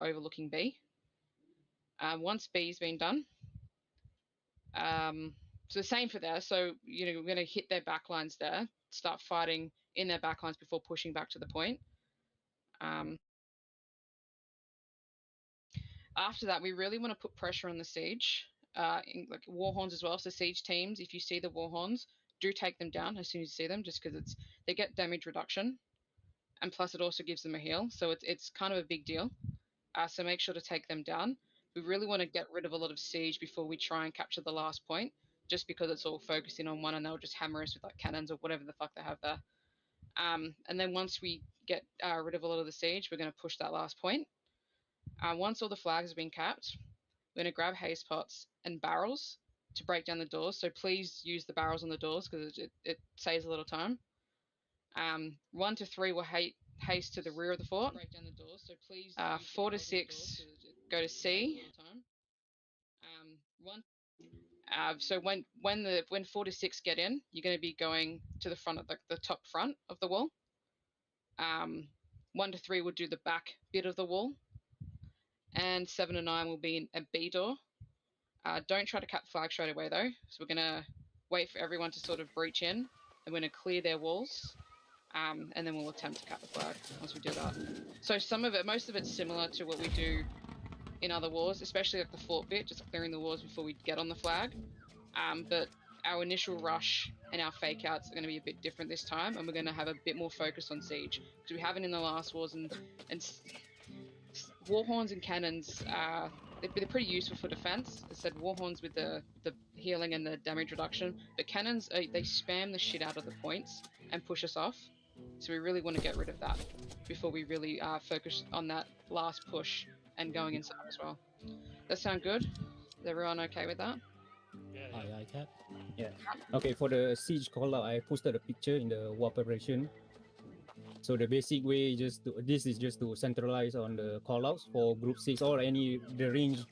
overlooking B. Once B's been done, so same for there. So we're going to hit their backlines there, start fighting in their backlines before pushing back to the point. After that, we really want to put pressure on the siege, like Warhorns as well. So siege teams, if you see the Warhorns, do take them down as soon as you see them, just because they get damage reduction, and plus it also gives them a heal. So it's kind of a big deal. So make sure to take them down. We really want to get rid of a lot of siege before we try and capture the last point, just because it's all focusing on one and they'll just hammer us with like cannons or whatever the fuck they have there. And then once we get rid of a lot of the siege, we're going to push that last point. Once all the flags have been capped, we're going to grab haze pots and barrels to break down the doors. So please use the barrels on the doors because it saves a little time. 1 to 3 will haste to the rear of the fort. Break down the doors. So please. 4 to 6 go to C. So when 4 to 6 get in, you're going to be going to the front of the top front of the wall. 1 to 3 will do the back bit of the wall, and 7 to 9 will be in a B door. Don't try to cut the flag straight away though. So we're going to wait for everyone to sort of breach in, and we're going to clear their walls. And then we'll attempt to cut the flag once we do that. So most of it's similar to what we do in other wars, especially like the fort bit, just clearing the walls before we get on the flag. But our initial rush and our fake outs are going to be a bit different this time, and we're going to have a bit more focus on siege, because we haven't in the last wars, and Warhorns and cannons, they're pretty useful for defense. I said Warhorns with the healing and the damage reduction, but cannons, they spam the shit out of the points and push us off. So we really want to get rid of that before we really focus on that last push and going inside as well. That sound good? Is everyone okay with that? Yeah. Aye, Cat. Yeah. Okay, for the siege call out, I posted a picture in the war preparation. So the basic way this is just to centralize on the callouts for group 6 or the range.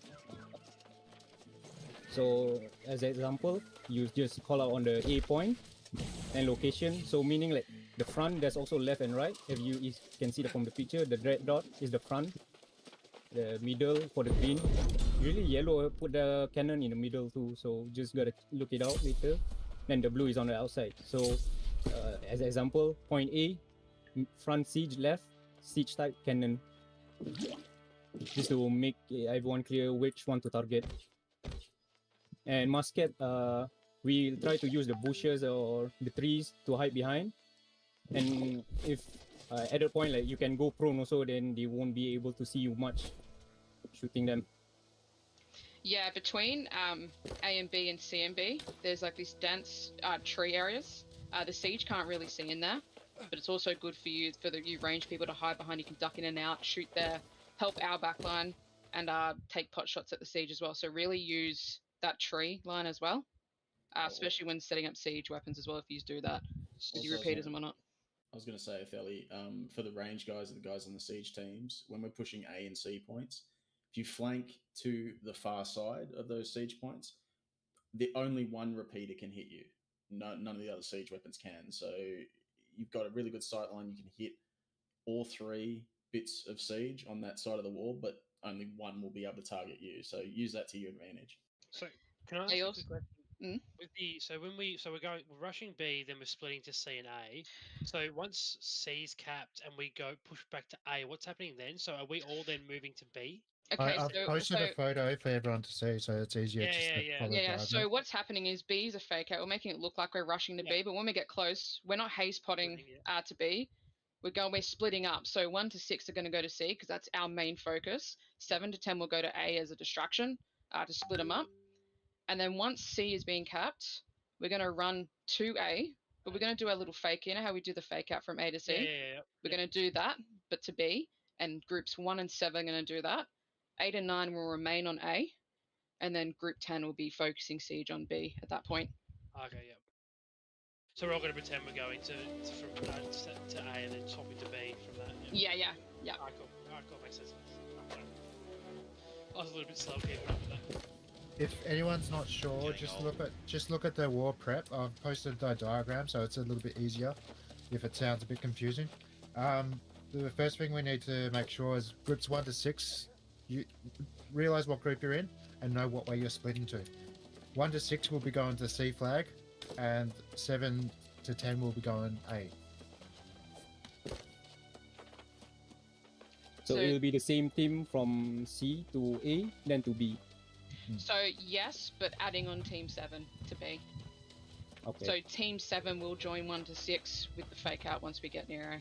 So as an example, you just call out on the A point and location. So meaning like the front, there's also left and right. If you can see from the picture, the red dot is the front. The middle for the green. Usually yellow put the cannon in the middle too. So just gotta look it out later. Then the blue is on the outside. So as an example, point A, front siege left, siege type cannon. Just to make everyone clear which one to target. And musket, we try to use the bushes or the trees to hide behind. And if at that point like you can go prone also, then they won't be able to see you much shooting them. Yeah, between A and B and C and B, there's like these dense tree areas. The siege can't really see in there, but it's also good for you range people to hide behind. You can duck in and out, shoot there, help our backline, and take pot shots at the siege as well. So really use that tree line as well, especially when setting up siege weapons as well. If you do that with your repeaters and whatnot. I was going to say, Felly, for the range guys and the guys on the siege teams, when we're pushing A and C points, if you flank to the far side of those siege points, the only one repeater can hit you. None of the other siege weapons can. So you've got a really good sight line. You can hit all 3 bits of siege on that side of the wall, but only one will be able to target you. So use that to your advantage. So can I ask you a quick question? We're rushing B, then we're splitting to C and A. So once C's capped and we go push back to A, what's happening then? So are we all then moving to B? Okay, I've posted a photo for everyone to see, so it's easier. Yeah. So what's happening is B is a fake out. We're making it look like we're rushing to B, but when we get close, we're not haze potting to B. We're splitting up. So 1 to 6 are going to go to C because that's our main focus. 7 to 10 will go to A as a distraction to split them up. And then once C is being capped, we're going to run to A, but we're going to do our little fake. You know how we do the fake out from A to C? We're going to do that, but to B, and groups 1 and 7 are going to do that. 8 and 9 will remain on A, and then group 10 will be focusing siege on B at that point. Okay, yep. So we're all going to pretend we're going from that to A and then swapping to B from that. Yeah. Alright, cool. Makes sense. I was a little bit slow keeping up with that. If anyone's not sure, just look at the war prep. I've posted the diagram, so it's a little bit easier if it sounds a bit confusing. The first thing we need to make sure is groups 1 to 6 you realize what group you're in and know what way you're splitting to. 1 to 6 will be going to C flag, and 7 to 10 will be going A. So it will be the same team from C to A, then to B. So yes, but adding on Team 7 to B. Okay. So Team 7 will join 1 to 6 with the fake out once we get near A.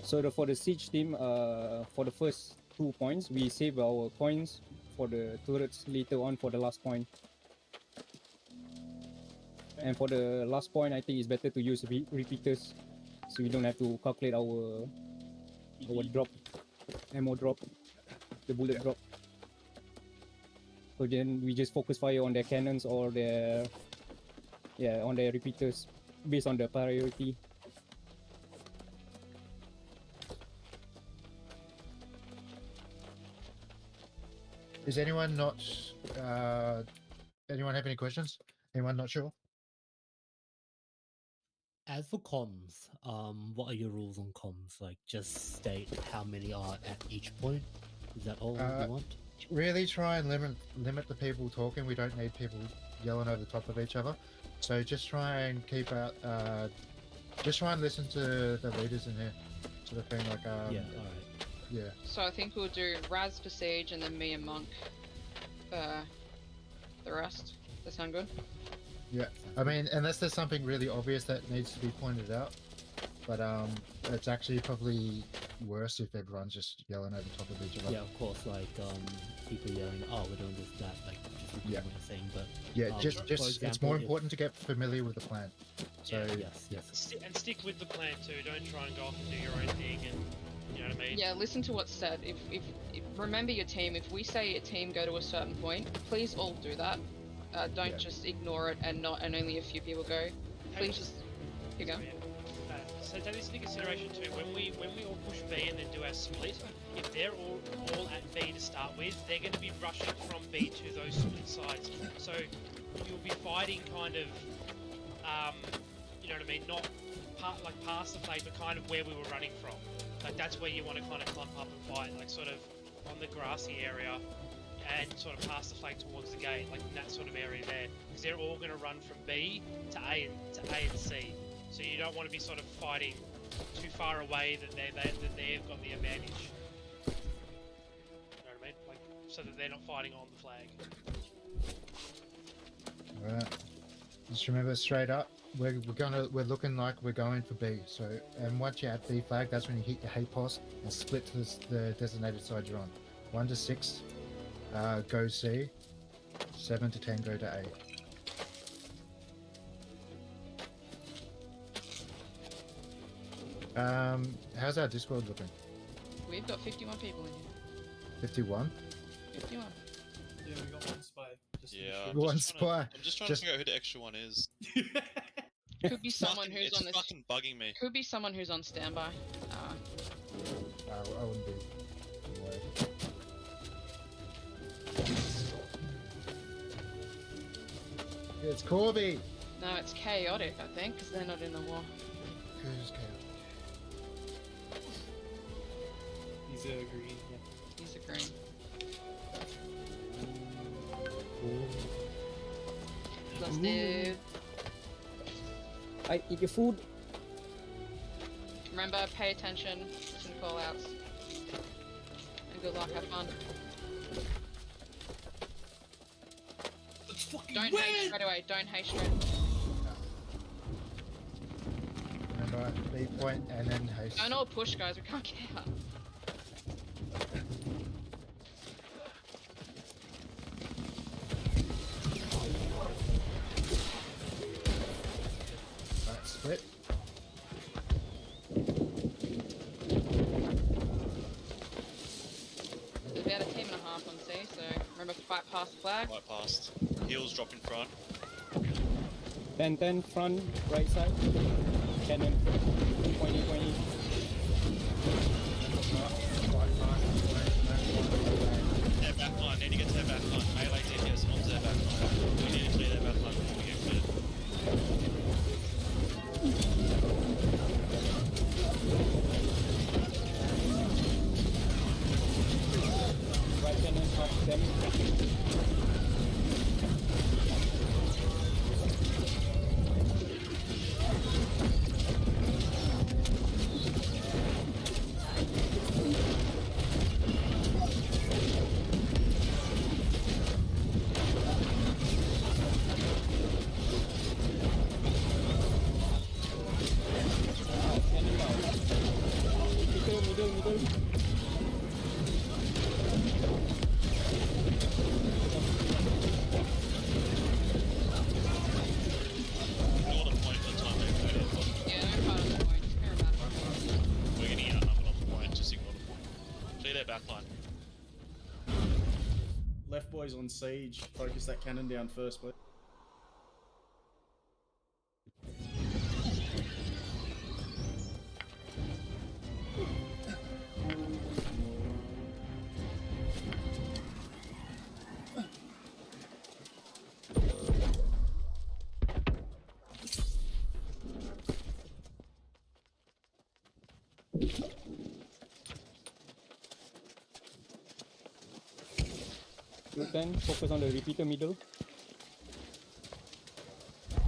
So for the siege team, for the first 2 points, we save our coins for the turrets later on for the last point. And for the last point, I think it's better to use repeaters, so we don't have to calculate our drop, ammo drop, the bullet drop. So then we just focus fire on their cannons or their on their repeaters based on the priority. Is anyone not? Anyone have any questions? Anyone not sure? As for comms, what are your rules on comms? Like, just state how many are at each point. Is that all you want? Really try and limit the people talking. We don't need people yelling over the top of each other. So just try and keep out. Just try and listen to the leaders in here, sort of thing. Like yeah, all right. Yeah. So I think we'll do Raz for Siege and then me and Monk for the rest. That sound good? Yeah. I mean, unless there's something really obvious that needs to be pointed out, but it's actually probably worse if everyone's just yelling over top of each other. Yeah, of course. Like people yelling, "Oh, we're doing this, that." Like just repeating what you're saying. But yeah, just example, it's more important to get familiar with the plan. So yes. And stick with the plan too. Don't try and go off and do your own thing, and you know what I mean. Yeah, listen to what's said. If remember your team. If we say a team go to a certain point, please all do that. Don't just ignore it and only a few people go. Please just you go. So take this into consideration too. When we all push B and then do our split, if they're all at B to start with, they're going to be rushing from B to those split sides. So you'll be fighting kind of, you know what I mean, not past the flag, but kind of where we were running from. Like that's where you want to kind of clump up and fight, like sort of on the grassy area. And sort of pass the flag towards the gate, like in that sort of area there, because they're all going to run from B to A and C. So you don't want to be sort of fighting too far away that they've got the advantage. You know what I mean? Like so that they're not fighting on the flag. Alright. Just remember, straight up, we're looking like we're going for B. So, and once you're at B flag, that's when you hit your hay post and split to the designated side you're on. 1 to 6. Go C, 7 to 10 go to A. How's our Discord looking? We've got 51 people in here. 51? 51. Yeah, we got 1 spy. One spy. I'm just trying to figure out who the extra one is. Could be someone who's it's on this. fucking bugging me. Could be someone who's on standby. I wouldn't be. Anyway. It's Corby! No, it's chaotic, I think, because they're not in the war. Who's chaotic? He's a green. He's a green. Let's do. I eat your food. Remember, pay attention to the call outs. And good luck, have fun. Don't haste straight away, don't haste straight. Remember, B point and then haste. Don't all push, guys, we can't get out. Right, split. There's about a team and a half on C, so remember, fight past the flag. Right past. Heels drop in front. 10 front, right side. Cannon. 20. Their back line. Need to get to their back line. Melee DPS onto their back line. We need to clear their back line before we get cleared. Middle. Ignore the point for the time they've played it. Yeah, no part of the point. Care about it. We're going to get outnumbered on the point, just ignore the point. Clear their backline. Left boys on siege. Focus that cannon down first, please. Group 10, focus on the repeater middle.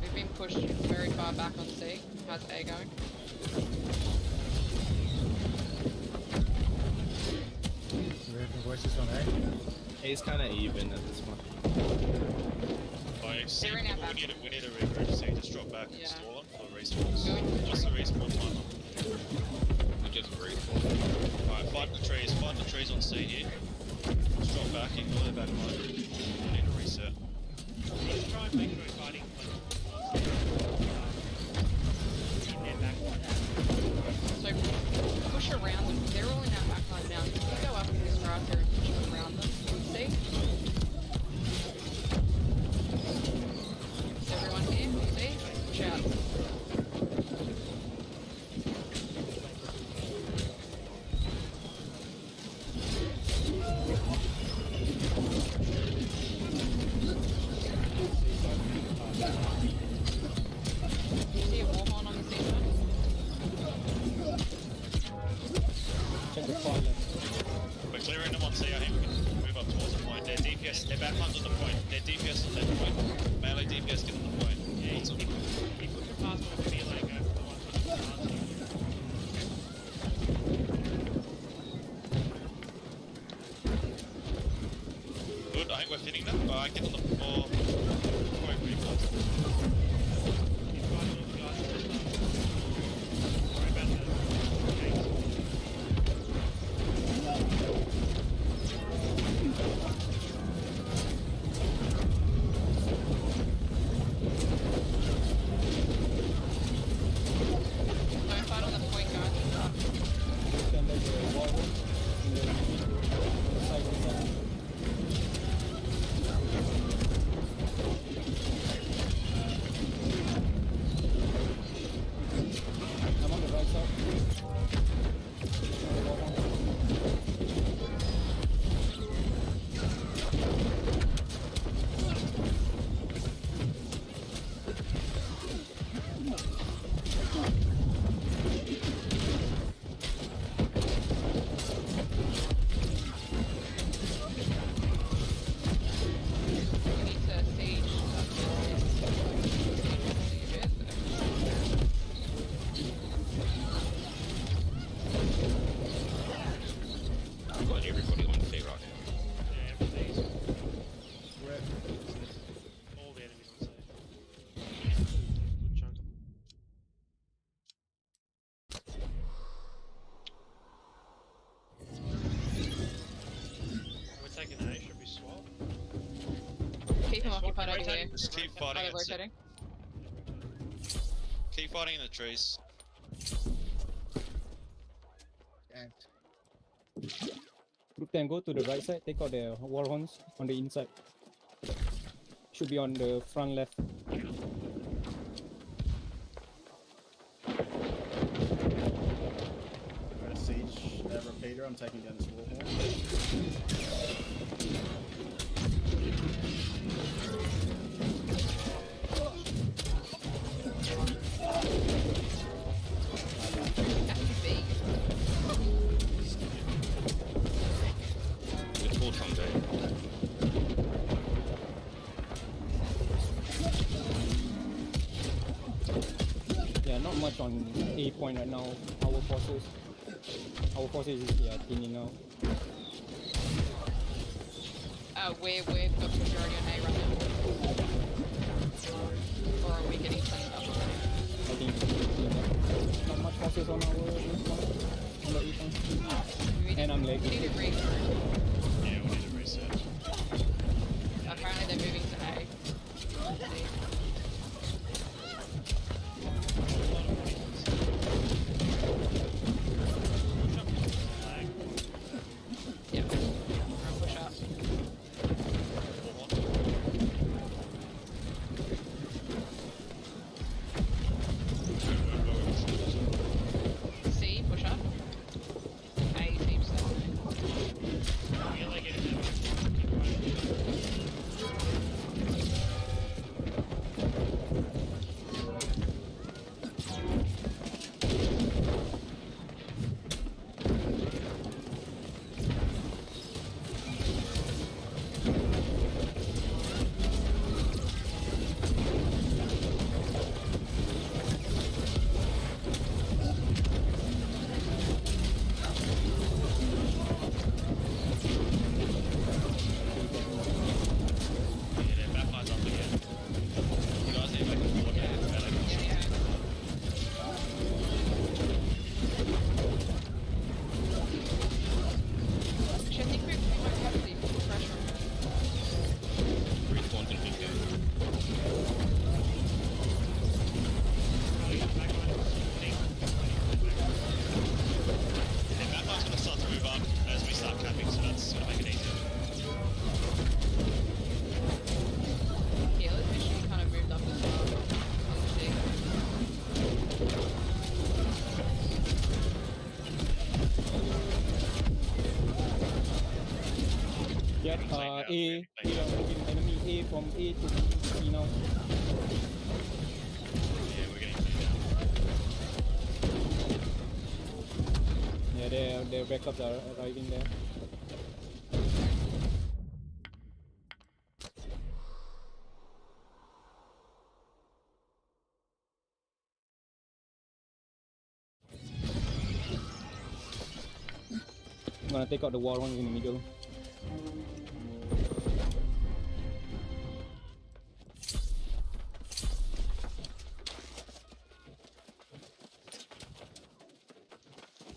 We've been pushed very far back on C. How's A going? We have the voices on A. A's kind of even at this point. Like, see, They're in our back. we need to regroup, so you just drop back and Yeah. stall them for respawns. Going to What's the respawn time? We just respawn. Alright, find the trees on C here. Just drop back, ignore their backline. We need to reset. Let's try and make sure we're fighting in their back. So push around them. They're all in that backline now. If you go up in this striker and push them around them, see? Is everyone here? See? Push out. You see a warhorn on the station? Check the far left. We're clearing them on C, I think we can move up towards the point. Their DPS, their backline's on the point. Their DPS on that point. Melee DPS get on the point. Yeah, Awesome. he put your passport with melee go for the one with the passport. Good, I think we're fitting them. Alright, get on the point. Point replay. He's got all the guys in the Sorry about that. Okay. Don't fight on the point, guys. Group 10, there's a wall in the repeater. Side. I'm on the right side. On the wall. We need to siege We've got everybody on C right now. Yeah, everything's We're all the enemies on stage. Good chunk of them. We're taking A, should we swap? Keep them Swap, occupied over rotate. here. Just keep Are fighting they at C. rotating? Keep fighting in the trees. Group 10, go to the right side, take out the war horns on the inside. Should be on the front left. got a siege repeater. I'm taking down this warhorn. FB. It's all from there. much on A point right now. Our forces is thinning now. We've got majority on A right now. Or are we getting cleaned up? I think not much forces on our on the A point. And I'm We lagging. need to regroup. Yeah, we need to research. Apparently they're moving to A. Yeah. Push up. C, push up. A, team still. Yeah, their backline's up again. You guys need to make a coordinated melee push. Actually, I think we might have the full pressure. Respawn to 50. Their backline's going to start to move up as we start capping, so that's going to make it easier. Healer's mission kind of moved up as well. On the stick. Get Clean now, A. really We clean are moving enemy A from A to C now. Yeah, we're getting clean now. Yeah, their backups are arriving there. I'm gonna take out the Warhorns in the middle.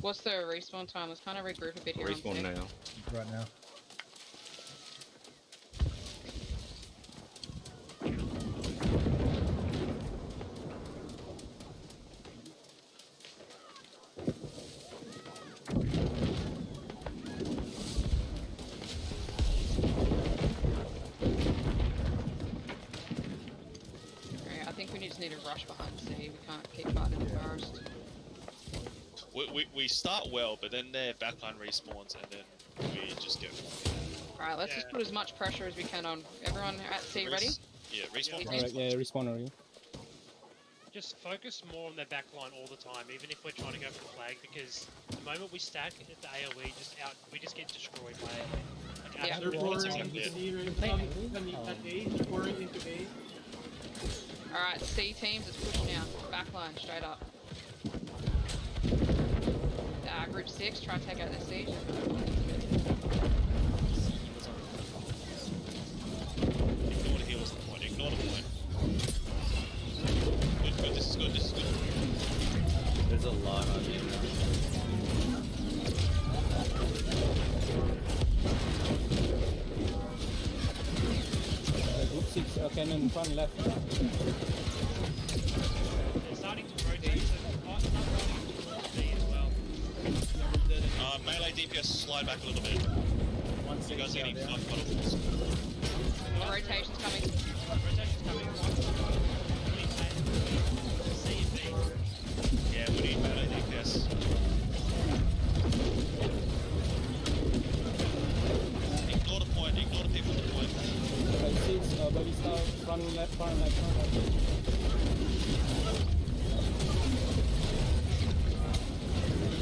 What's the respawn time? Let's kind of regroup a bit here. on Respawn stick. now. Right now. Alright, I think we just need to rush behind C. We can't keep fighting in the forest. We start well, but then their backline respawns, and then we just get. Alright, let's just put as much pressure as we can on everyone at C. Ready? Yeah, respawn. Yeah. Alright, yeah, respawn already. Just focus more on their backline all the time, even if we're trying to go for the flag, because the moment we stack at the AoE, we just get destroyed by AoE. Like, Yeah. absolutely. That's They're exactly it. pouring at A, they're pouring into A. Alright, C teams, let's push now. Backline, straight up. Group 6, try to take out their siege. Ignore the heals, the point. Ignore the point. Good, this is good, this is good. There's a lot on you. Group 6 cannon front left. They're starting to rotate, so not running towards B as well. Melee DPS slide back a little bit. You guys are getting fucked by the walls. Rotation's coming. Rotation's coming. C and B. Yeah, we need melee DPS. Ignore the point, ignore the people at the point. Right, 6, ballista, front left, front left.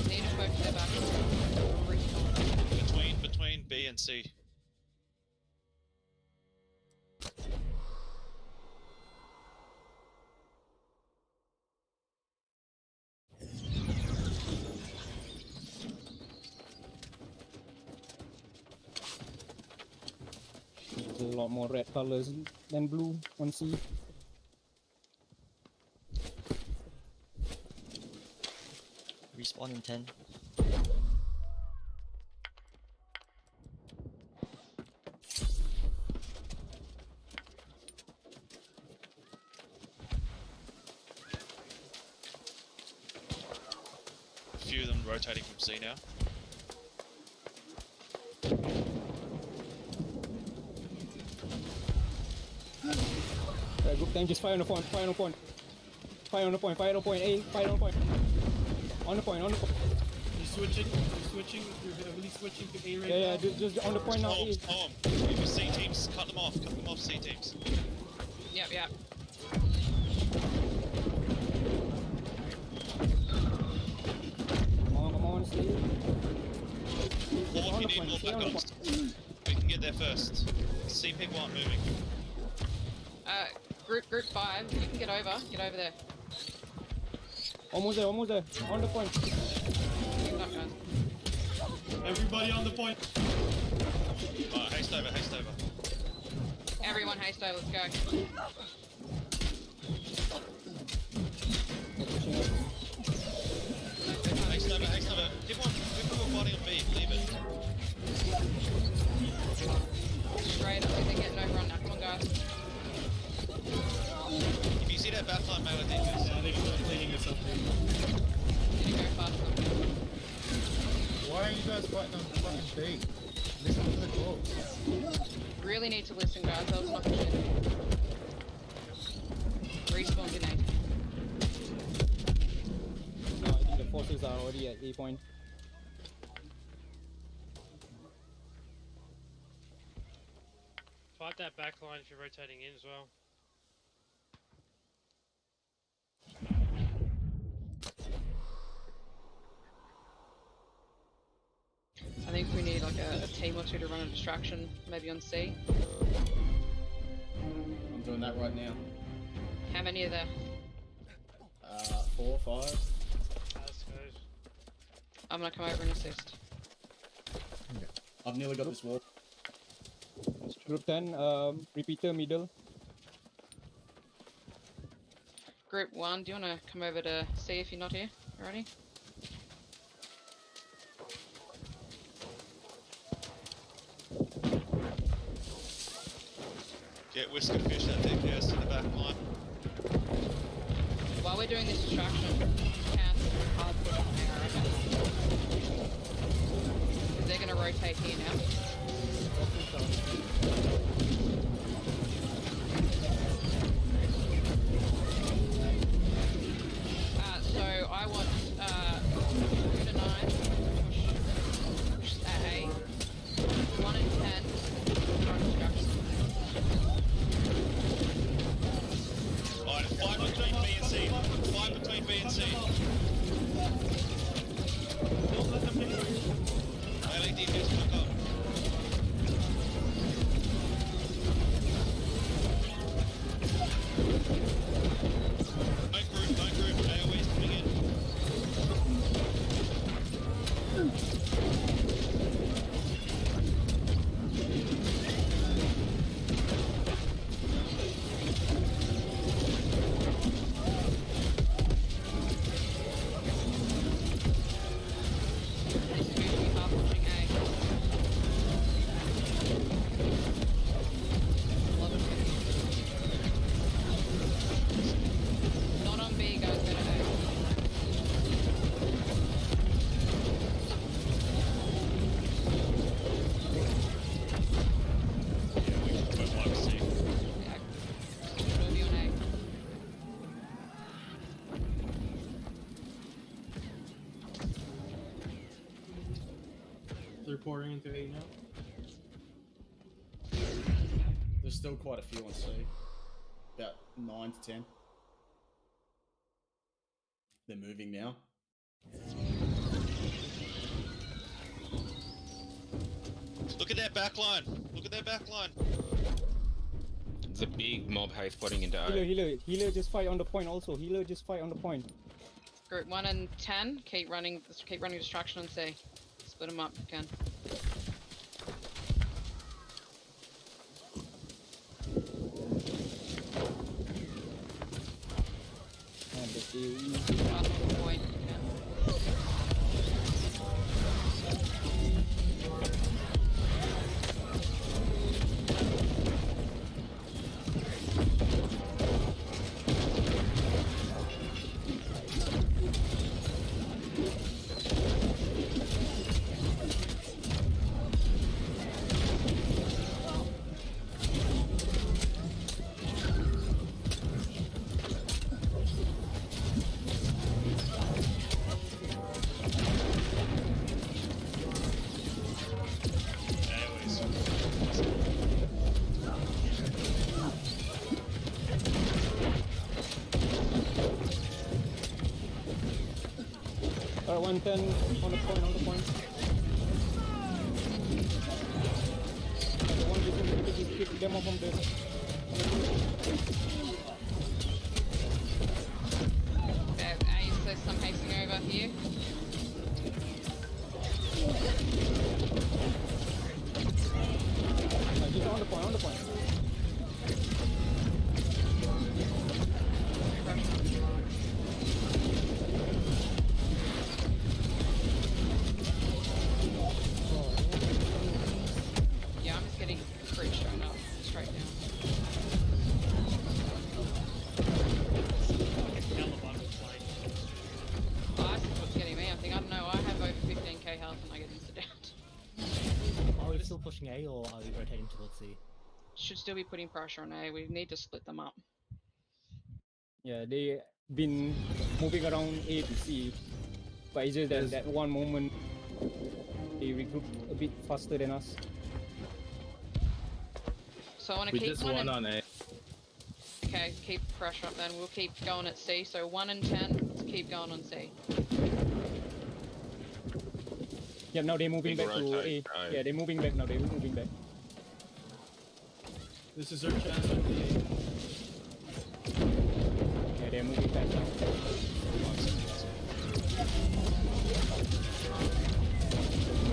Need to focus their back. Between B and C. There's a lot more red colors than blue on C. Respawn in 10. A few of them rotating from C now. Group 10, just fire on the point, fire on the point. Fire on the point, fire on the point, A, fire on the point. On the point, on the point. You're switching, you're heavily switching to A right now. Yeah, just on the point now. A. Tom, if you C teams, cut them off C teams. Yep, yep. Come on, stay. Or if you need more backups, we can get there first. C people aren't moving. Group 5, you can get over there. Almost there, on the point. Good luck, guys. Everybody on the point. Haste over. Everyone haste over, let's go. Haste over. People were fighting on B, leave it. Straight up, they're getting over on now. Come on, guys. If you see that backline melee defense, Yeah, they're cleaning us up here. Need to go faster. Why are you guys fighting on fucking B? Listen to the calls. Really need to listen, guys. That was not shit. Respawn in 8. No, I think the forces are already at A point. Fight that back line if you're rotating in as well. I think we need like a team or two to run a distraction, maybe on C. I'm doing that right now. How many are there? 4, 5. Let's go. I'm gonna come over and assist. I've nearly got this wall. Group 10, repeater middle. Group 1, do you wanna come over to C if you're not here already? get Whisker Fish that DPS to the back line. While we're doing this distraction, can hard push on there, I reckon. They're gonna rotate here now. So I want 2 to 9 push A, 1 and 10 run distraction. Alright, fight between B and C. Fight between B and C. Don't let them hit you. Melee DPS back up. Don't group, AoE's coming in. This is usually half pushing A. Love it. Not on B, guys, go to A. We're like C. Yeah. We'll be on A. They're pouring into A now. There's still quite a few on C. About 9 to 10. They're moving now. Look at that back line. Look at that back line. It's a big mob high spotting into A. Healer, just fight on the point also. Healer, just fight on the point. Group 1 and 10, keep running distraction on C. Split them up if you can. Pass on the point. Yeah. Alright, 110 on the point, The one using the keep them off on the There's some pacing over here. He's on the point. Yeah, I'm just getting pretty straight up, straight down. Oh, I think what's getting me. I don't know. I have over 15k health and I get insta-downed. Are we still pushing A or are we rotating towards C? Should still be putting pressure on A. We need to split them up. Yeah, they been moving around A to C, but it's just that one moment they regroup a bit faster than us. So I want to We keep just one won and... on A. Okay, keep pressure up then. We'll keep going at C. So 1 and 10, let's keep going on C. Yeah, now they're moving Big back to rotate, A. right. Yeah, they're moving back now. They're moving back. This is our chance to be. Yeah, they're moving back now.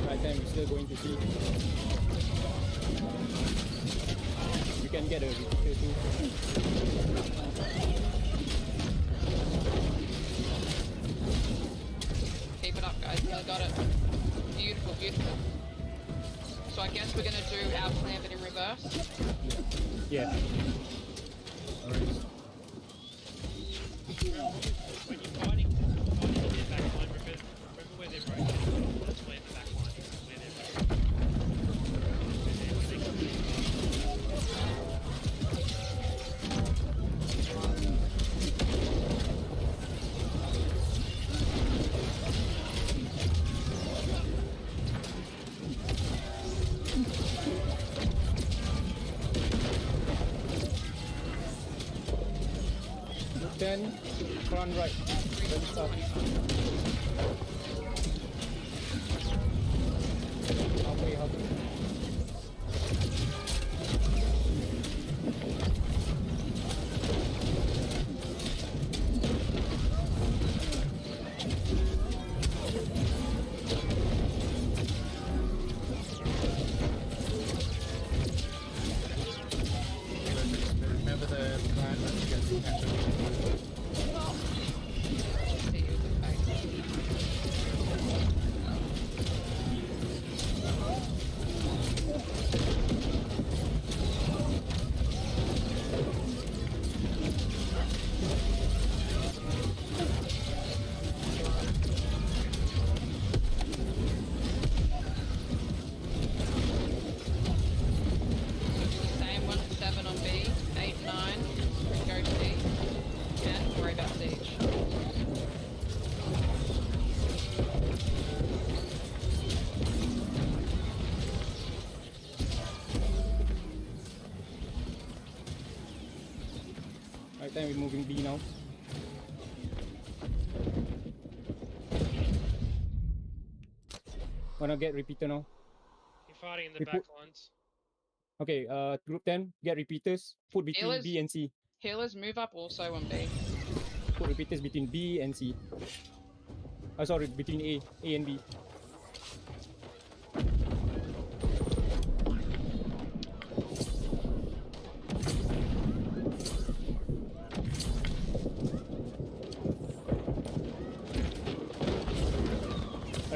Right time, we're still going to C. We can get a repeater too. Keep it up, guys. Nearly got it. Beautiful, beautiful. So I guess we're going to do our plan but in reverse. Yeah. When you're fighting their back line, remember where they're rotating? That's where the back line is, where they're rotating. Then front right. Then start. Halfway. Remember the plan when you get to catch up. See you, okay. Same 1 to 7 on B, 8, 9, go to D, and worry about siege. Right time we're moving B now. Wanna get repeater now? You're fighting in the We back put- lines. Okay, group 10, get repeaters. Put between Healers. B and C. Healers move up also on B. Put repeaters between B and C. Sorry, between A and B.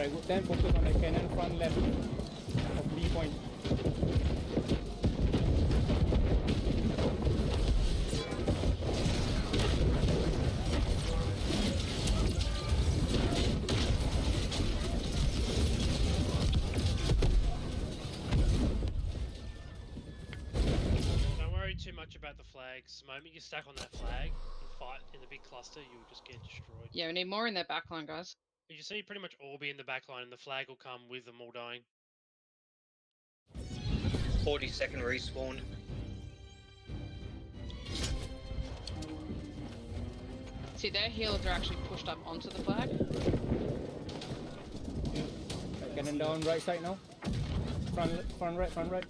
Alright, then focus on the cannon front left of B point. Don't worry too much about the flags. The moment you stack on that flag and fight in the big cluster, you'll just get destroyed. Yeah, we need more in their backline, guys. You see pretty much all be in the back line and the flag will come with them all dying. 40-second respawn. See, their healers are actually pushed up onto the flag. Cannon down right side now. Front right.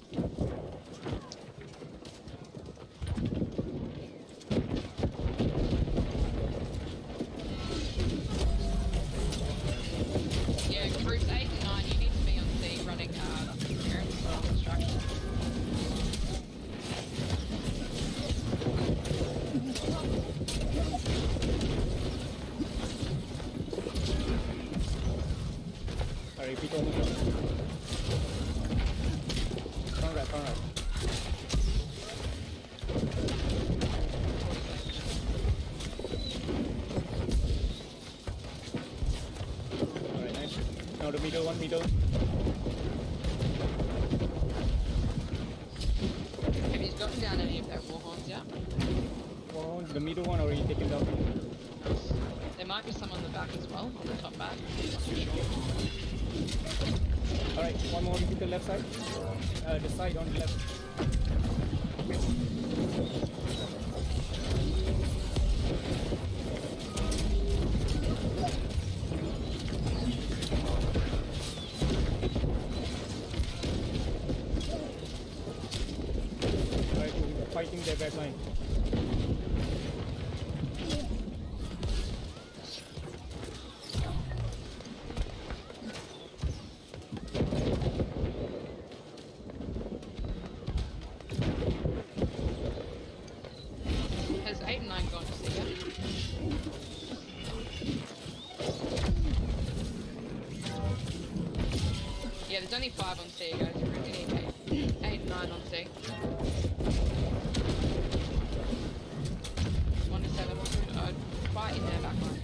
Yeah, groups 8 and 9, you need to be on C running clearance for construction. Alright, repeat on the front. Front right. Alright, nice. Now the middle one, middle. Have you gotten down any of their warhorns yet? Well, the middle one already taken down. Nice. There might be some on the back as well, on the top back. Not too sure. Alright, one more repeat the left side. The side on the left. Alright, we're fighting their back line. Has 8 and 9 gone to C yet? Yeah, there's only 5 on C, guys. You really need 8 and 9 on C. 1 to 7. Fight in their backline.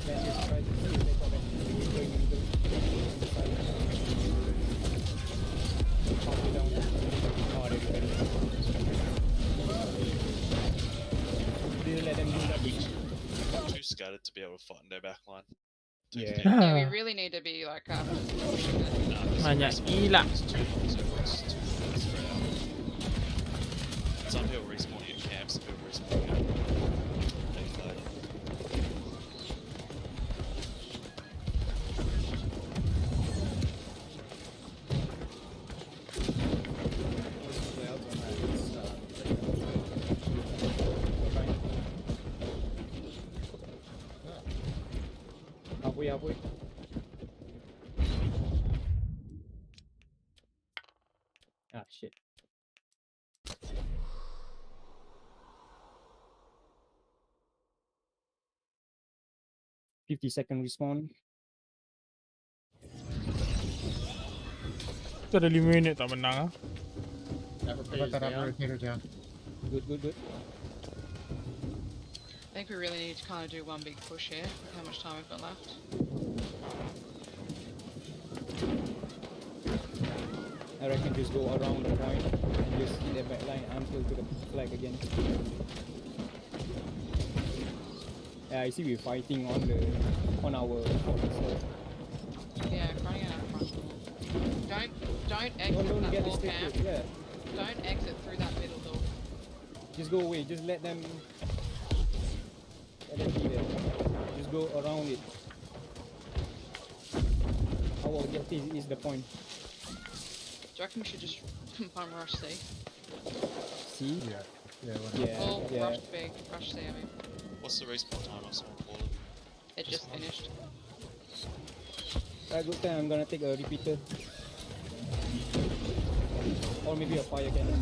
Then just try to see if they got it. Going in the side. Halfway down. Oh, they got it. Do let them do that. Too scattered to be able to fight in their backline. Yeah. Yeah, we really need to be like pushing it. Banyak gila. Some people respawning at camps, some people respawning at big flag. Halfway. Ah, shit. "50-second respawn." Kita ada 5 minit tak menang ah. That repeater's down. Good. I think we really need to kind of do one big push here. Look how much time we've got left. I reckon just go around the point and just hit their backline until to the flag again. Yeah, I see we're fighting on our so Yeah, running out of front. Don't exit don't that get wall distracted. camp. Yeah, Don't exit through that middle door. just go away. Just let them be there. Just go around it. Our objective is the point. Do you reckon we should just combine rush C? See? Yeah. Yeah. Or Yeah. rush B, rush C, I mean. What's the respawn time on someone fallen? It just finished. Alright, good time. I'm gonna take a repeater. Or maybe a fire cannon.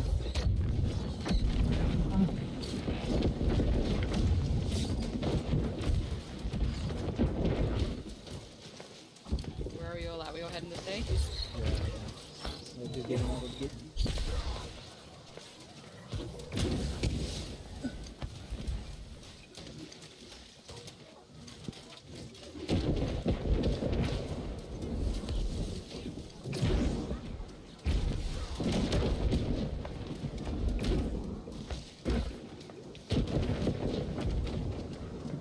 Where are we all at? We all heading to sea? Yeah. We're just getting out of the gate.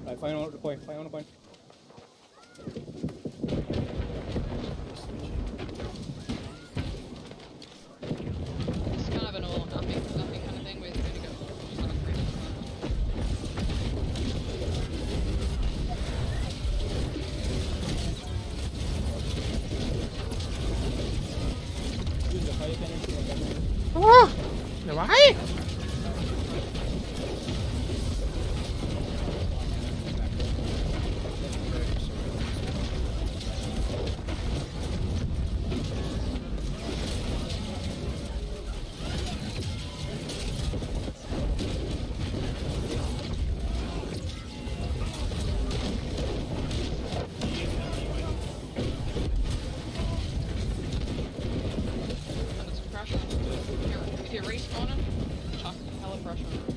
Right, find on the point. Find on the point. It's kind of an all or nothing kind of thing where you're gonna go just like a free Use the fire cannon to attack. เดี๋ยวไว้ under some pressure. If you're respawning, chuck hella pressure on it.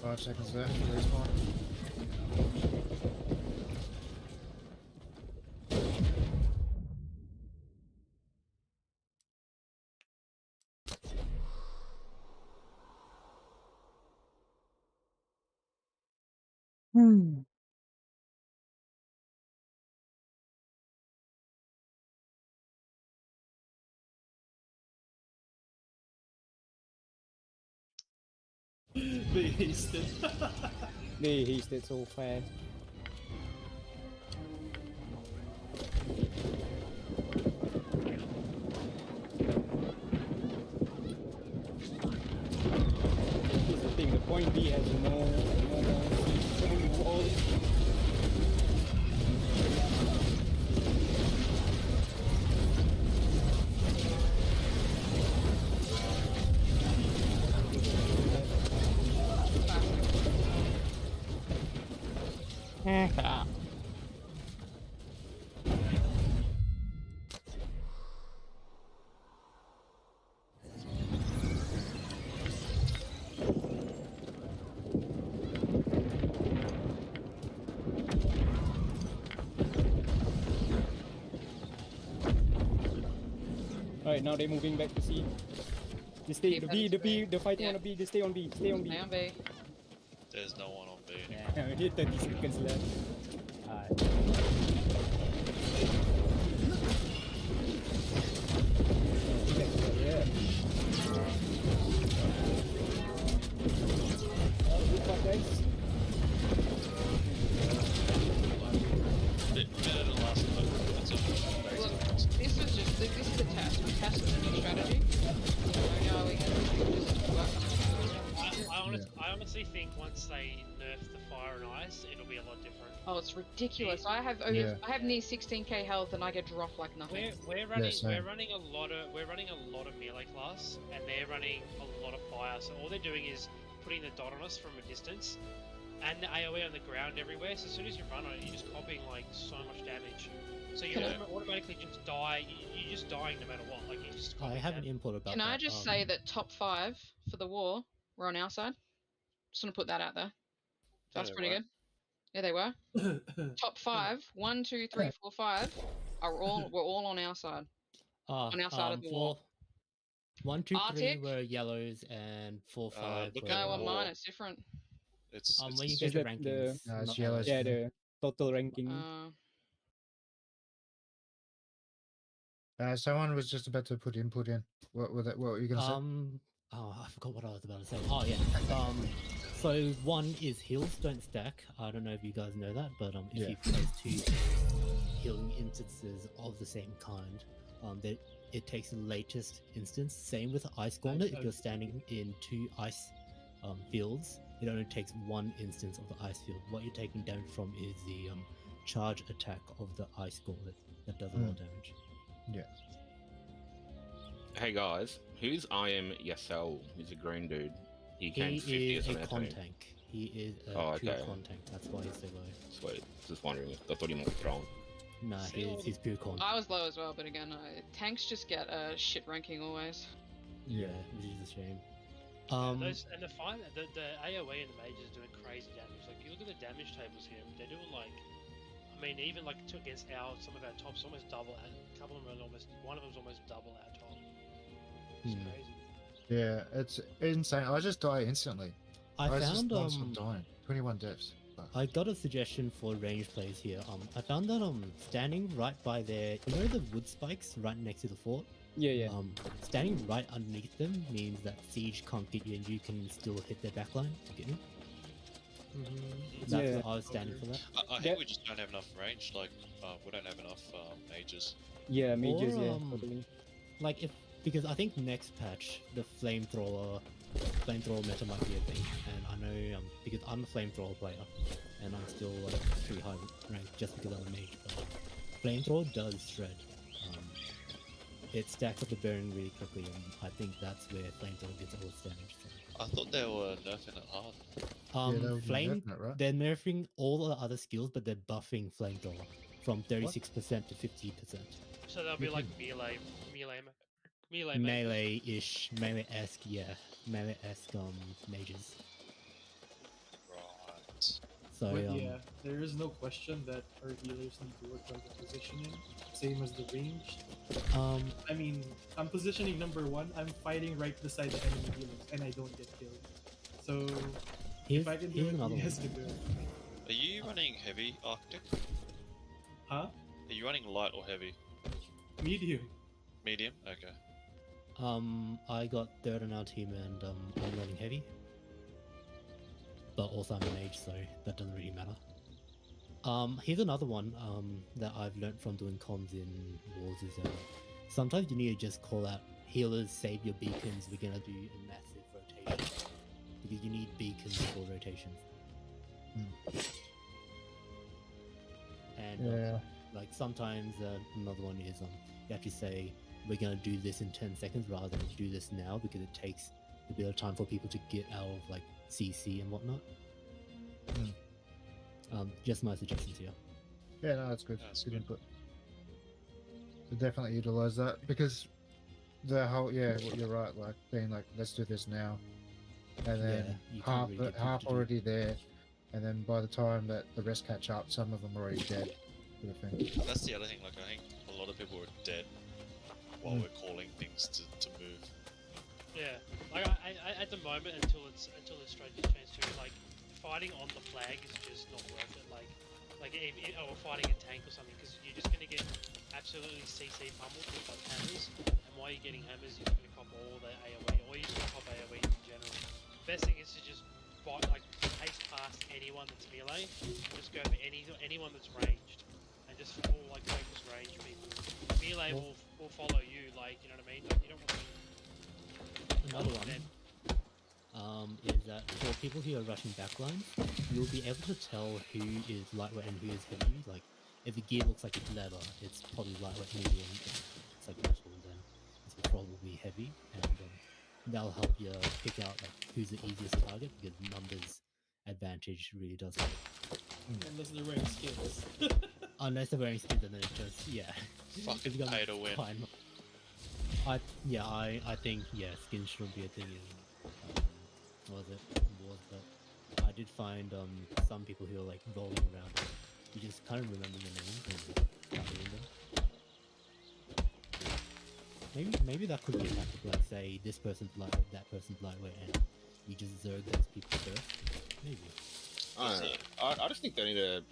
5 seconds left. Respawn. They hasted. They hasted so fast. Here's the thing, the point B has no walls. Alright, now they're moving back to C. Just stay, the fighting on the B, just stay on B, stay on B. Stay on B. There's no one on B. Yeah, we hit 30 seconds left. Alright. Yeah. Good fight, guys. Better than last time. That's all. This is a test. We tested a new strategy. So now we can just work on it. I honestly think once they nerf the fire and ice, it'll be a lot different. Oh, it's ridiculous. I have near 16k health and I get dropped like nothing. We're running a lot of melee class, and they're running a lot of fire. So all they're doing is putting the dot on us from a distance, and the AOE on the ground everywhere. So as soon as you run on it, you're just copying like so much damage. So you automatically just die. You're just dying no matter what. Like you just. I have an input about Can that. I just say that top 5 for the war were on our side? Just want to put that out there. That's pretty good. Yeah, they were. Top 5, 1, 2, 3, 4, 5 were all on our side. On our side of the war. 1, 2, 3 Arctic? were yellows, and 4, 5 look were... at No, on war. mine it's different. It's when you go to rankings... No, it's not yellows. Yeah, the total ranking. Someone was just about to put input in. What were you gonna say? Oh, I forgot what I was about to say. Oh yeah. So 1 is heals don't stack. I don't know if you guys know that, but if you place 2 healing instances of the same kind, that it takes the latest instance. Same with Ice Gauntlet. If you're standing in 2 ice fields, it only takes one instance of the ice field. What you're taking damage from is the charge attack of the ice gauntlet that does a lot of damage. Yeah. Hey guys, who's I am Yasel? He's a green dude. He came 50th is on a our con team. tank. He is a Oh, pure okay. con tank. That's why he's so low. Sweet. Just wondering. I thought he might be thrown. Nah, he's pure con. I was low as well, but again, tanks just get a shit ranking always. Yeah, which is a shame. Those, and the AoE and the mages doing crazy damage. Like you look at the damage tables here, they're doing like, I mean, even like against some of our tops, almost double. A couple of them are one of them's almost double our top. It's crazy. Yeah, it's insane. I just die instantly. I found dying. 21 deaths. I got a suggestion for range plays here. I found that standing right by their, you know, the wood spikes right next to the fort. Yeah. Standing right underneath them means that siege can't get you, and you can still hit their backline. You get me? That's what I was standing for that. I think we just don't have enough range. Like, we don't have enough mages. Yeah, mages. Or, yeah, totally. Like because I think next patch the flamethrower meta might be a thing, and I know because I'm a flamethrower player, and I'm still like pretty high ranked just because I'm a mage. But flamethrower does shred. It stacks up the burn really quickly, and I think that's where flamethrower gets all its damage. So. I thought they were nerfing it hard. They're nerfing all the other skills, but they're buffing flamethrower from 36% to 50%. So they'll be like melee Melee-ish, melee-esque, yeah, melee-esque mages. Right. So but yeah, there is no question that our healers need to work on the positioning, same as the range. I mean, I'm positioning number 1. I'm fighting right beside the enemy healers, and I don't get killed. So if I can do it, he has to do it. Are you running heavy, Arctic? Huh? Are you running light or heavy? Medium. Medium? Okay. I got third on our team, and I'm running heavy. But also I'm a mage, so that doesn't really matter. Here's another one that I've learnt from doing comms in wars is sometimes you need to just call out healers, save your beacons, we're gonna do a massive rotation. Because you need beacons for rotations. And like sometimes another one is you have to say we're gonna do this in 10 seconds rather than do this now, because it takes a bit of time for people to get out of like CC and whatnot. Just my suggestions here. Yeah, no, that's good. Good input. So definitely utilize that, because the whole you're right. Like being like, let's do this now, and then half already there, and then by the time that the rest catch up, some of them are already dead. Sort of thing. That's the other thing. Like I think a lot of people are dead while we're calling things to move. Yeah, like I at the moment until the strategy change to like fighting on the flag is just not worth it. Like or fighting a tank or something, because you're just gonna get absolutely CC pummeled with like hammers. And while you're getting hammers, you're gonna cop all the AOE, or you're just gonna cop AOE in general. Best thing is to just haste past anyone that's melee, and just go for anyone that's ranged, and just full like focus range people. Melee will follow you, like, you know what I mean? Like, you don't want to. Another one is that for people who are rushing backlines, you'll be able to tell who is lightweight and who is heavy. Like, if the gear looks like it's leather, it's probably lightweight, medium. If it's like metal, then it's probably heavy, and that'll help you pick out like who's the easiest target, because numbers advantage really does help. Unless they're wearing skins. Unless they're wearing skins, and then it's just fucking pay to win. Fine. I think skins shouldn't be a thing in wars, but I did find some people who are like rolling around. You just kind of remember the names and start doing them. Maybe that could be a tactic, like say this person's lightweight, that person's lightweight, and you just zerg those people first. Maybe. I just think they need to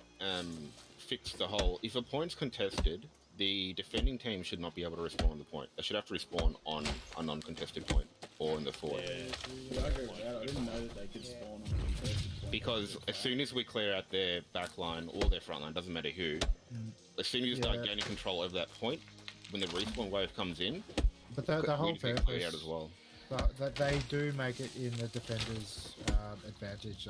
fix the whole. If a point's contested, the defending team should not be able to respawn on the point. They should have to respawn on a non-contested point or in the fort. Yeah, I agree with that. I didn't know that they could spawn on a contested point. Because as soon as we clear out their back line or their front line, doesn't matter who, as soon as you start gaining control over that point, when the respawn wave comes in, but the whole clear out as well. But they do make it in the defenders' advantage.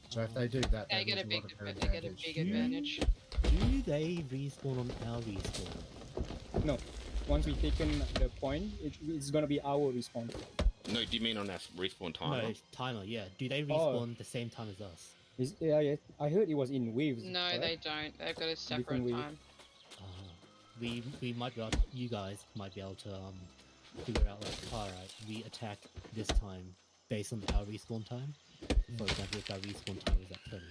So if they do that, They that get is a a big, lot of their they get a advantage. big advantage. Do they respawn on our respawn? No. Once we've taken the point, it's gonna be our respawn. No, do you mean on that respawn timer? No, timer, yeah. Do they respawn the same time as us? Yeah, I heard it was in waves. No, correct? they don't. They've got a separate Different wave. time. We might be able, you guys might be able to figure out like, alright, we attack this time based on our respawn time. For example, if our respawn time is at 20,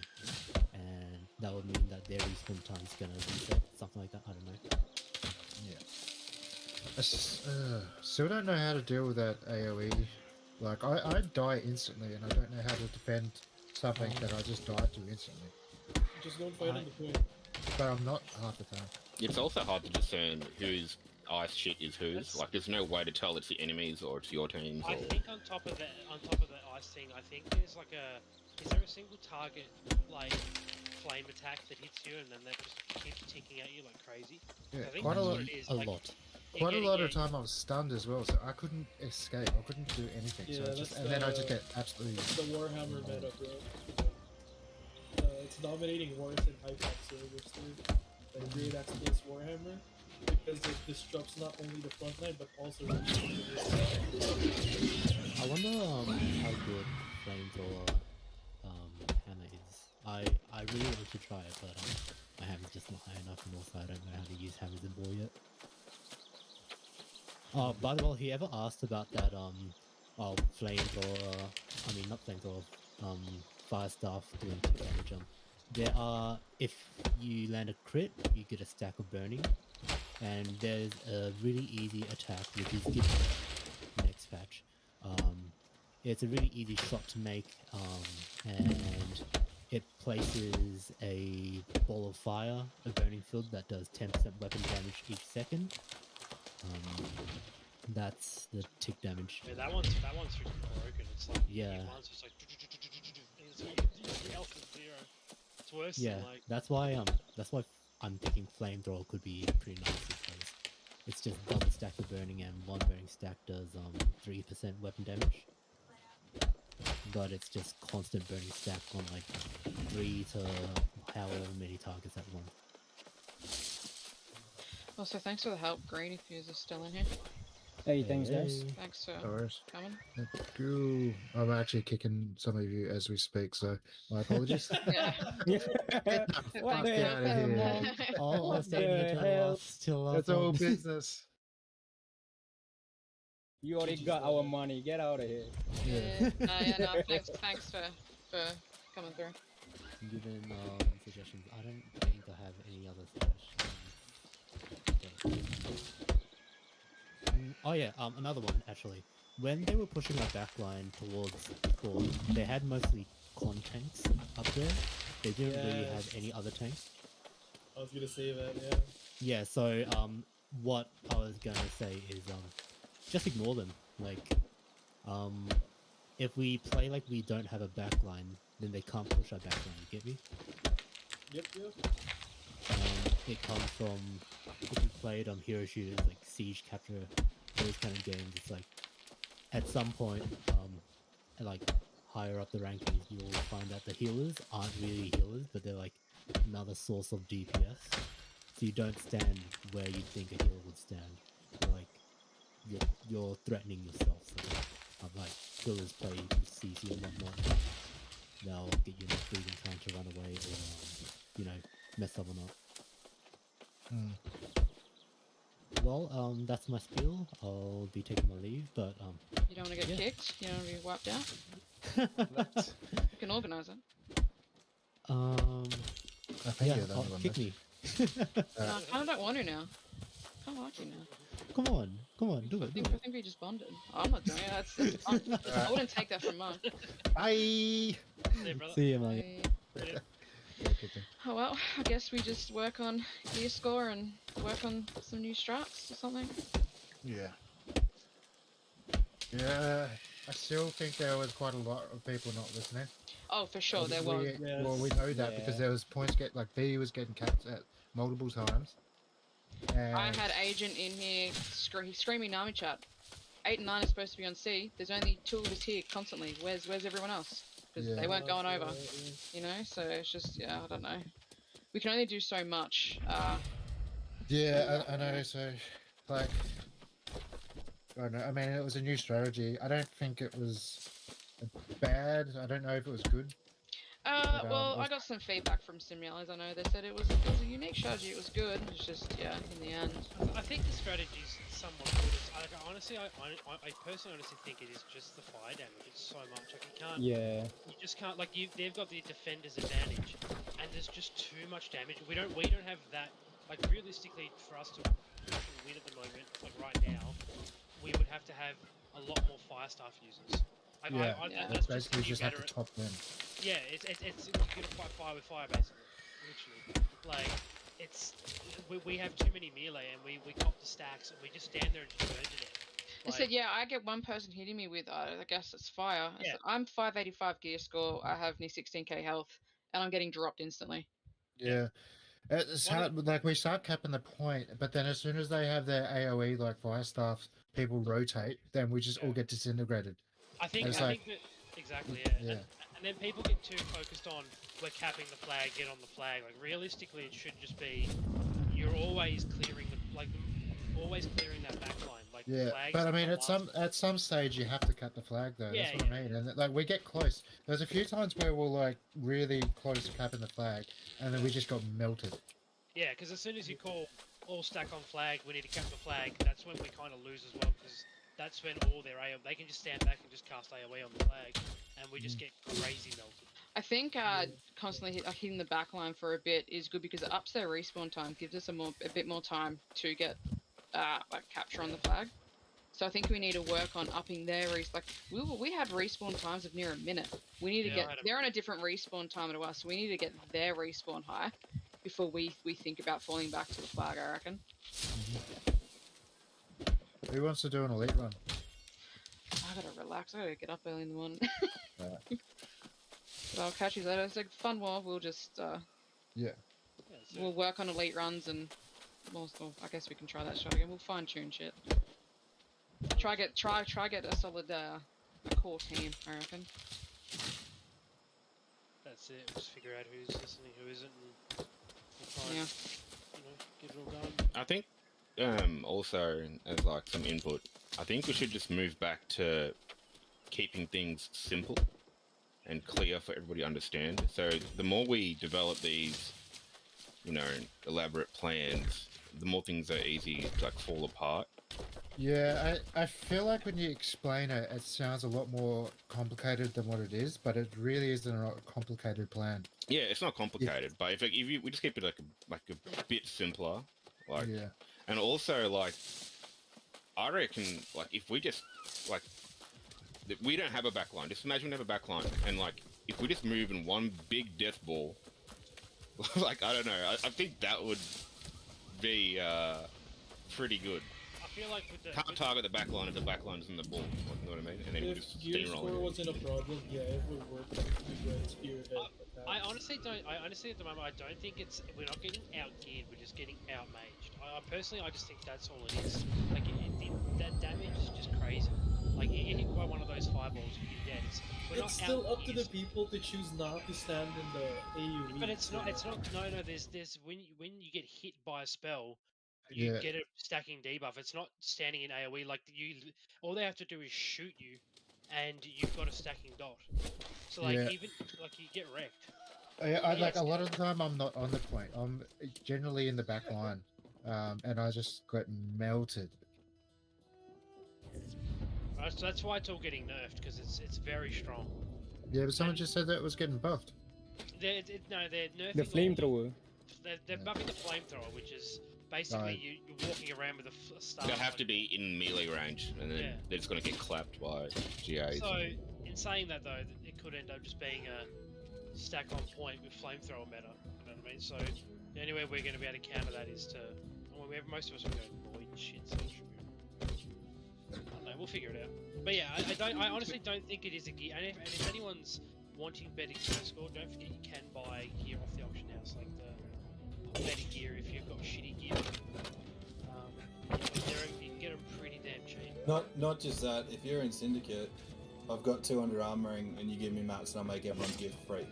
and that would mean that their respawn time is gonna reset, something like that. I don't know. Yeah. I still don't know how to deal with that AoE. Like, I die instantly, and I don't know how to defend something that I just died to instantly. Just don't fight on the point. But I'm not half the time. It's also hard to discern whose ice shit is whose. Like, there's no way to tell it's the enemies or it's your teams. I Or... think on top of that ice thing, I think there's like is there a single target like flame attack that hits you and then that just keeps ticking at you like crazy? Yeah, I think quite a that's lot. what it is. A like, lot. Quite a lot of time I was stunned as well, so I couldn't escape. I couldn't do anything. Yeah, So I just, and then I just get absolutely. The Warhammer meta, bro. It's dominating wars and hype-up servers too. Like Great Axe plus Warhammer, because it disrupts not only the front line but also the I wonder how good flamethrower hammer is. I really want to try it, but my hammer's just not high enough, and also I don't know how to use hammers in war yet. Oh, by the way, whoever asked about that flamethrower, I mean not flamethrower, fire staff doing 2 damage. There are, if you land a crit, you get a stack of burning, and there's a really easy attack which is given next patch. It's a really easy shot to make, and it places a ball of fire, a burning field that does 10% weapon damage each second. That's the tick damage. Yeah, that one's freaking broken. It's like one's just like the alpha 0. It's worse Yeah, than like that's why I'm thinking flamethrower could be pretty nice because it's just double stack of burning and one burning stack does 3% weapon damage. But it's just constant burning stack on like 3 to however many targets at once. Also, thanks for the help, Green, if you're still in here. Hey, thanks guys. Thanks for No worries. coming. Thank you. I'm actually kicking some of you as we speak, so my apologies. Yeah. Get the fuck out of here. Oh, It's all business. You already got our money. Get out of here. Yeah. No, thanks for coming through. Given suggestions, I don't think I have any other suggestions. Oh yeah, another one actually. When they were pushing our backline towards Ford, they had mostly con tanks up there. They didn't really have any other tanks. I was gonna say that, yeah. Yeah, so what I was gonna say is just ignore them. Like if we play like we don't have a backline, then they can't push our backline, you get me? Yep. It comes from if you played hero shooters like Siege Capture, those kind of games, it's like at some point like higher up the rankings you'll find that the healers aren't really healers, but they're like another source of DPS. So you don't stand where you think a healer would stand. You're threatening yourself. So like healers play with CC and whatnot. They'll get you enough breathing time to run away or mess someone up. Well, that's my spiel. I'll be taking my leave, but You don't want to get kicked? You don't want to be wiped out? You can organise it. I think you're the only one kick left. me. No, I kind of don't want to now. I kind of like you now. Come on, do it. I think we just bonded. I'm not doing it. That's fun. I wouldn't take that from Mark. Bye. see you, brother. See you, mate. Hey. Oh well, I guess we just work on gear score and work on some new strats or something. Yeah. I still think there was quite a lot of people not listening. Oh, for sure, there was. Well, we know that because there was points B was getting capped at multiple times. And I had Agent in here screaming Nami chat. 8 and 9 are supposed to be on C. There's only 2 of us here constantly. Where's everyone else? because they weren't going over. You know, so it's just I don't know. We can only do so much. Yeah, I know. So, like, I don't know. I mean, it was a new strategy. I don't think it was bad. I don't know if it was good. Well, I got some feedback from Simulers. I know they said it was a unique strategy. It was good. It's just in the end. I think the strategy is somewhat good. I personally honestly think it is just the fire damage. It's so much like you can't. Yeah. You just can't like they've got the defender's advantage, and there's just too much damage. We don't have that. Like realistically, for us to win at the moment, like right now, we would have to have a lot more fire staff users. Like, That's basically just have to top them. Yeah, it's you're gonna fight fire with fire basically, literally. Like we have too many melee and we cop the stacks and we just stand there and just burn to death. I said, I get one person hitting me with, I guess it's fire. I said, I'm 585 gear score, I have near 16k health, and I'm getting dropped instantly. Yeah. It's hard, like, we start capping the point, but then as soon as they have their AoE, like, fire staff, people rotate, then we just all get disintegrated. I think that, exactly, yeah. And then people get too focused on, we're capping the flag, get on the flag. Like, realistically, it should just be, you're always clearing that back line. Like, but I mean, at some stage you have to cut the flag though. That's what I mean. And like we get close. There's a few times where we're like really close to capping the flag, and then we just got melted. Yeah, because as soon as you call all stack on flag, we need to cap the flag. That's when we kind of lose as well, because that's when all their AoE, they can just stand back and just cast AoE on the flag, and we just get crazy melted. I think constantly hitting the back line for a bit is good because it ups their respawn time, gives us a bit more time to get like capture on the flag. So I think we need to work on upping their we had respawn times of near a minute. We need to get they're on a different respawn time to us, so we need to get their respawn high before we think about falling back to the flag, I reckon. Who wants to do an elite run? I gotta relax, I gotta get up early in the morning. But I'll catch you later. It's like fun while we'll just we'll work on elite runs and I guess we can try that shot again. We'll fine tune shit. Try get a solid core team, I reckon. That's it. Just figure out who's listening, who isn't, and we'll try and, get it all done. I think also as like some input, I think we should just move back to keeping things simple and clear for everybody to understand. So the more we develop these, elaborate plans, the more things are easy to like fall apart. Yeah, I feel like when you explain it, it sounds a lot more complicated than what it is, but it really isn't a complicated plan. Yeah, it's not complicated, but if we just keep it like a bit simpler, like, and also like, I reckon like if we just like, we don't have a backline. Just imagine we have a backline, and like if we just move in one big death ball, like I don't know, I think that would be pretty good. I feel like with the can't target the backline if the backline's in the ball. You know what I mean? And then we just steamroll. If gear wasn't a problem, it would work. Spearhead. I honestly don't. At the moment, I don't think we're not getting outgeared. We're just getting outmaged. I just think that's all it is. Like that damage is just crazy. Like hit by one of those fireballs, you're dead. It's still up to the people to choose not to stand in the AoE. But it's not. No. There's when you get hit by a spell. You get a stacking debuff. It's not standing in AoE. Like all they have to do is shoot you, and you've got a stacking dot. So like even like you get wrecked. Like a lot of the time, I'm not on the point. I'm generally in the back line, and I just got melted. So that's why it's all getting nerfed because it's very strong. Yeah, but someone just said that it was getting buffed. They're nerfing the flamethrower. They're buffing the flamethrower, which is. Basically, you're walking around with a star. They have to be in melee range, and then they're just going to get clapped by GAs. So, in saying that though, it could end up just being a stack on point with flamethrower meta. You know what I mean? So, the only way we're going to be able to counter that is to. Well, most of us are going void and shit, so it should be. I don't know, we'll figure it out. But yeah, I honestly don't think it is a gear. And if anyone's wanting better gear score, don't forget you can buy gear off the auction house, like the better gear if you've got shitty gear. You can get them pretty damn cheap. Not just that. If you're in Syndicate, I've got 200 armoring, and you give me mats, and I'll make everyone's gear for free.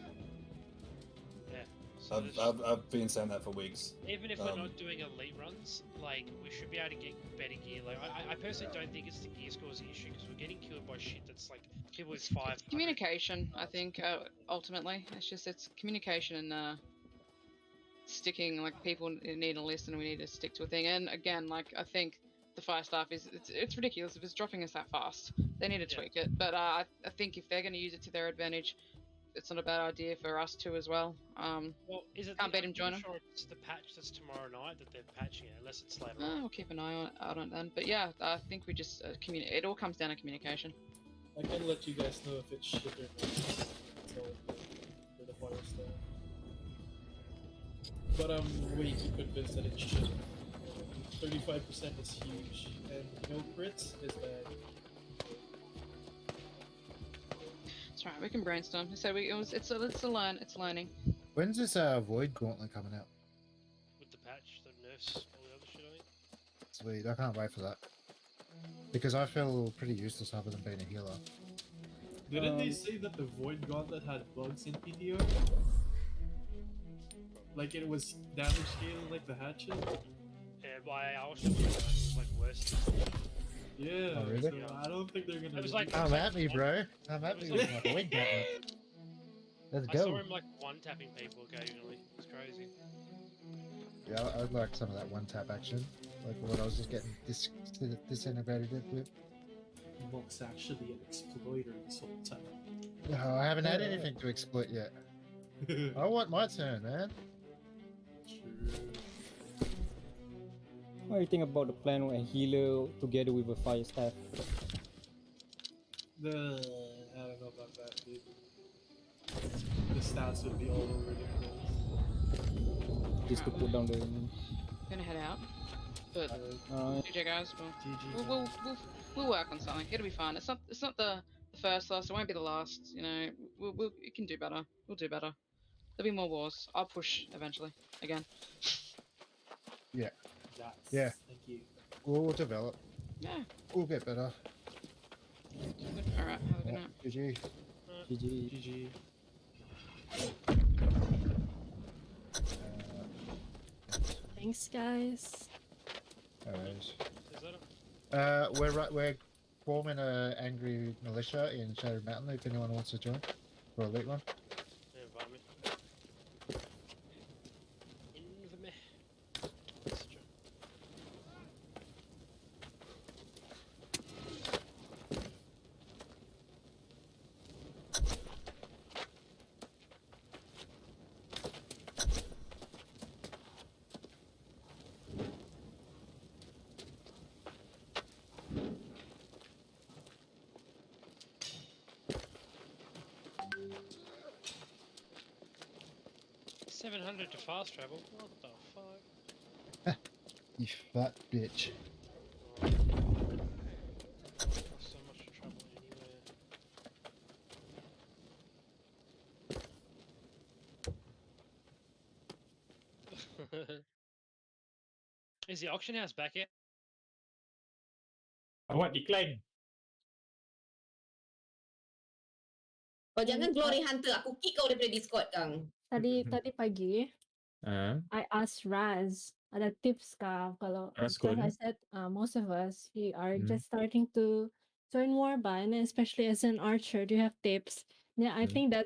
Yeah. So I've been saying that for weeks. even if we're not doing elite runs, like we should be able to get better gear. Like I personally don't think it's the gear scores the issue because we're getting killed by shit that's like people with 5. It's communication, I think. Ultimately, it's communication and sticking. Like people need to listen. We need to stick to a thing. And again, like I think the fire staff it's ridiculous if it's dropping us that fast. They need to tweak it. But I think if they're going to use it to their advantage, it's not a bad idea for us too as well. Well, is it? Can't beat him, join him. Sure, it's the patch that's tomorrow night that they're patching it, unless it's later We'll keep an eye on it then. But yeah, I think we just communicate. It all comes down to communication. I can let you guys know if it's shit or not. So, for the fire stuff. But I'm way too convinced that it's shit. 35% is huge, and no crits is bad. It's right. We can brainstorm. So it's learning. When's this Void Gauntlet coming out? with the patch that nerfs all the other shit. I think. Sweet, I can't wait for that. Because I feel pretty useless other than being a healer. Didn't they say that the Void Gauntlet had bugs in PTO? Like it was damage scaling like the hatchet? Yeah, I also it was like worse. Yeah, Oh, really? so I don't think they're gonna. It was like I'm at me, bro. I'm at me with my Void Gauntlet. Let's I go. saw him like one tapping people occasionally. It's crazy. Yeah, I'd like some of that one tap action. Like what I was just getting disintegrated with. Monk's actually an exploiter this whole time. No, I haven't had anything to exploit yet. I want my turn, man. What do you think about the plan with a healer together with a fire staff? I don't know about that, dude. The stats would be all over the place. Just to put down the. Gonna head out. But GG guys, GG. we'll work on something. It'll be fine. It's not the first loss. It won't be the last. You know, we can do better. We'll do better. There'll be more wars. I'll push eventually again. Yeah. Yes. Yeah. Thank you. We'll develop. Yeah. We'll get better. All right. Have a good night. GG. GG. GG. Thanks, guys. We're forming a angry militia in Shadow Mountain. If anyone wants to join for elite one. Yeah, invite me. Invite me. $700 to fast travel. What the fuck? You fat bitch. So much trouble anywhere. Is the auction house back yet? Awak decline. Kau jangan Glory Hunter. Aku kick kau daripada Discord, Kang. Tadi pagi, I asked Raz, ada tips kah kalau That's because cool. I said most of us we are just starting to join Warband, and especially as an archer, do you have tips? Yeah, I think that's